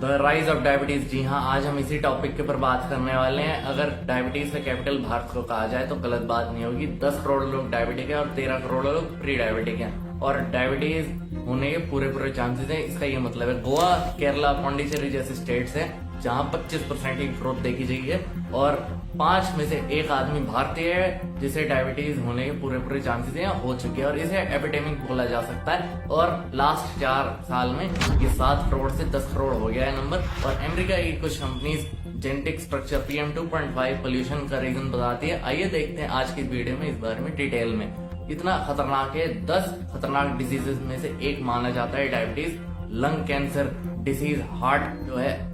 The rise of diabetes. जी हाँ, आज हम इसी टॉपिक के ऊपर बात करने वाले हैं। अगर डायबिटीज का कैपिटल भारत को कहा जाए तो गलत बात नहीं होगी। 10 करोड़ लोग डायबिटिक हैं और 13 करोड़ लोग प्री डायबिटिक हैं, और डायबिटीज होने के पूरे चांसेस हैं। इसका ये मतलब है गोवा, केरला, पौंडीचेरी जैसे स्टेट्स हैं जहां 25% की ग्रोथ देखी गई है, और 5 में से 1 आदमी भारतीय है जिसे डायबिटीज होने के पूरे चांसेस हैं, हो चुके हैं, और इसे एपिडेमिक बोला जा सकता है। और लास्ट 4 साल में ये 7 करोड़ से 10 करोड़ हो गया है नंबर। और अमेरिका की कुछ companies genetic structure PM 2.5 pollution का रीजन बताती है। आइए देखते हैं आज की वीडियो में इस बारे में डिटेल में। इतना खतरनाक है, 10 खतरनाक डिजीजेस में से एक माना जाता है diabetes. Lung cancer disease, heart जो है,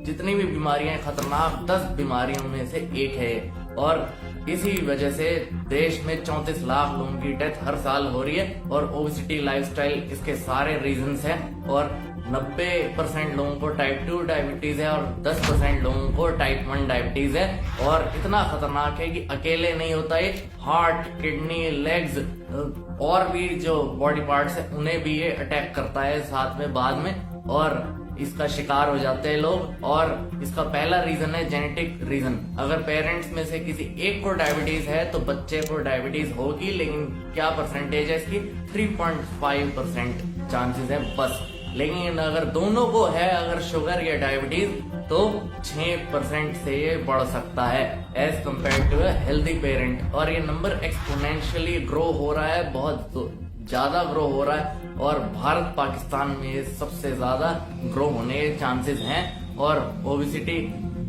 जितनी भी बीमारियां खतरनाक 10 बीमारियों में से एक है, और इसी वजह से देश में 34 लाख लोगों की डेथ हर साल हो रही है। और ओबेसिटी, लाइफस्टाइल इसके सारे रीजंस हैं, और 90% लोगों को टाइप 2 डायबिटीज है और 10% लोगों को टाइप 1 डायबिटीज है। और इतना खतरनाक है कि अकेले नहीं होता ये, हार्ट, किडनी, लेग्स और भी जो बॉडी पार्ट्स है उन्हें भी ये अटैक करता है साथ में बाद में, और इसका शिकार हो जाते हैं लोग। और इसका पहला रीजन है जेनेटिक रीजन। अगर पेरेंट्स में से किसी एक को डायबिटीज है तो बच्चे को डायबिटीज होगी, लेकिन क्या परसेंटेज है इसकी? 3.5% चांसेस है बस। लेकिन अगर दोनों को है, अगर शुगर या डायबिटीज, तो 6% से ये बढ़ सकता है as compare to healthy parent. और ये नंबर एक्सपोनेंशियली ग्रो हो रहा है, बहुत ज्यादा ग्रो हो रहा है, और भारत पाकिस्तान में सबसे ज्यादा ग्रो होने के चांसेस हैं। और ओबेसिटी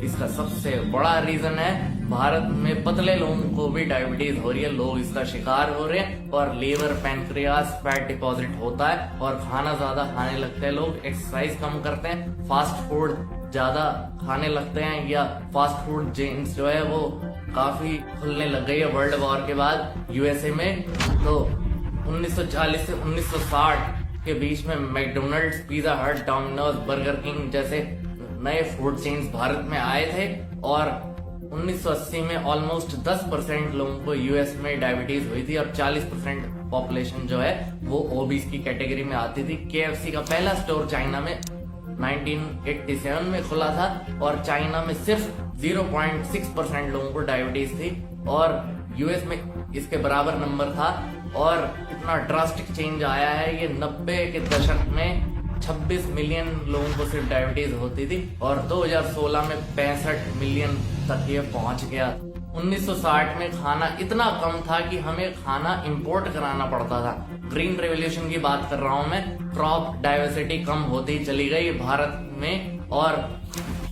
इसका सबसे बड़ा रीजन है। भारत में पतले लोगों को भी डायबिटीज हो रही है, लोग इसका शिकार हो रहे हैं। और लीवर, पैनक्रियास, फैट डिपॉजिट होता है, और खाना ज्यादा खाने लगते हैं लोग, एक्सरसाइज कम करते हैं, फास्ट फूड ज्यादा खाने लगते हैं, या फास्ट फूड चेन्स जो है वो काफी खुलने लग गई है वर्ल्ड वॉर के बाद USA में। तो 1940 से 1960 के बीच में मैकडोनल्ड्स, पिज्जा हट, डोमिनोज, बर्गर किंग जैसे नए फूड चेन्स भारत में आए थे। और 1980 में ऑलमोस्ट 10% लोगों को US में डायबिटीज हुई थी, और 40% पॉपुलेशन जो है वो ओबीस की कैटेगरी में आती थी। KFC का पहला स्टोर चाइना में 1987 में खुला था, और चाइना में सिर्फ 0.6% लोगों को डायबिटीज थी, और US में इसके बराबर नंबर था। और इतना ड्रास्टिक चेंज आया है, ये 90 के दशक में 26 मिलियन लोगों को सिर्फ डायबिटीज होती थी, और 2016 में 65 मिलियन तक ये पहुंच गया। 1960 में खाना इतना कम था कि हमें खाना इंपोर्ट कराना पड़ता था। ग्रीन रेवोल्यूशन की बात कर रहा हूं मैं। क्रॉप डाइवर्सिटी कम होती चली गई भारत में, और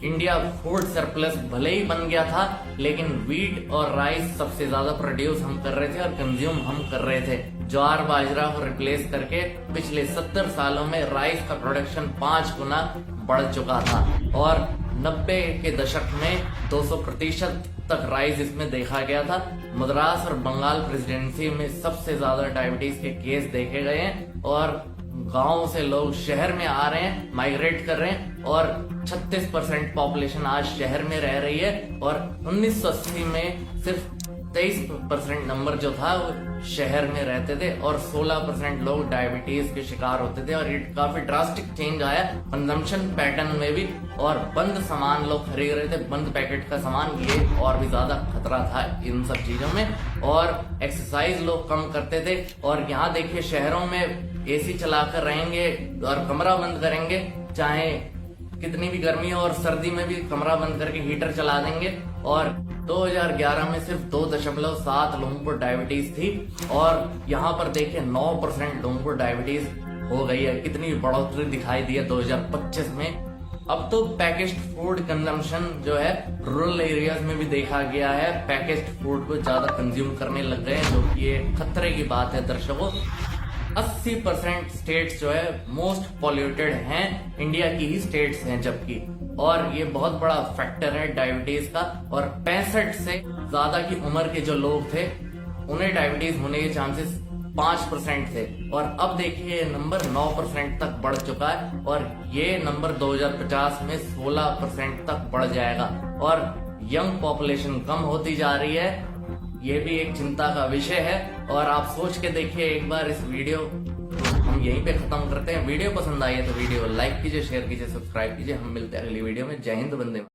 इंडिया फूड सरप्लस भले ही बन गया था, लेकिन वीट और राइस सबसे ज्यादा प्रोड्यूस हम कर रहे थे और कंज्यूम हम कर रहे थे। ज्वार, बाजरा को रिप्लेस करके पिछले 70 सालों में राइस का प्रोडक्शन 5 गुना बढ़ चुका था, और 90 के दशक में 200% तक राइस इसमें देखा गया था। मद्रास और बंगाल प्रेसिडेंसी में सबसे ज्यादा डायबिटीज के केस देखे गए हैं, और गांव से लोग शहर में आ रहे हैं, माइग्रेट कर रहे हैं, और 36% पॉपुलेशन आज शहर में रह रही है। और 1980 में सिर्फ 23% नंबर जो था वो शहर में रहते थे, और 16% लोग डायबिटीज के शिकार होते थे। और ये काफी ड्रास्टिक चेंज आया कंजम्पशन पैटर्न में भी, और बंद सामान लोग खरीद रहे थे, बंद पैकेट का सामान, ये और भी ज्यादा खतरा था इन सब चीजों में। और एक्सरसाइज लोग कम करते थे, और यहाँ देखिए शहरों में AC चलाकर रहेंगे और कमरा बंद करेंगे, चाहे कितनी भी गर्मी हो, और सर्दी में भी कमरा बंद करके हीटर चला देंगे। और 2011 में सिर्फ 2.7 लोगों को डायबिटीज थी, और यहाँ पर देखिए 9% लोगों को डायबिटीज हो गई है। कितनी बढ़ोतरी दिखाई दी है 2025 में। अब तो पैकेज्ड फूड कंजम्पशन जो है रूरल एरियाज में भी देखा गया है, पैकेज्ड फूड को ज्यादा कंज्यूम करने लग गए हैं, जो कि ये खतरे की बात है दर्शकों। 80% स्टेट्स जो है मोस्ट पॉल्यूटेड हैं, इंडिया की ही स्टेट्स हैं जबकि, और ये बहुत बड़ा फैक्टर है डायबिटीज का। और 65 से ज्यादा की उम्र के जो लोग थे उन्हें डायबिटीज होने के चांसेस 5% थे, और अब देखिए ये नंबर 9% तक बढ़ चुका है, और ये नंबर 2050 में 16% तक बढ़ जाएगा। और यंग पॉपुलेशन कम होती जा रही है, ये भी एक चिंता का विषय है। और आप सोच के देखिए एक बार इस वीडियो, हम हम यहीं पे खत्म करते हैं। वीडियो पसंद आई है तो वीडियो लाइक कीजिए, शेयर कीजिए, सब्सक्राइब कीजिए। हम मिलते हैं अगली वीडियो में। जय हिंद, वंदे मातरम।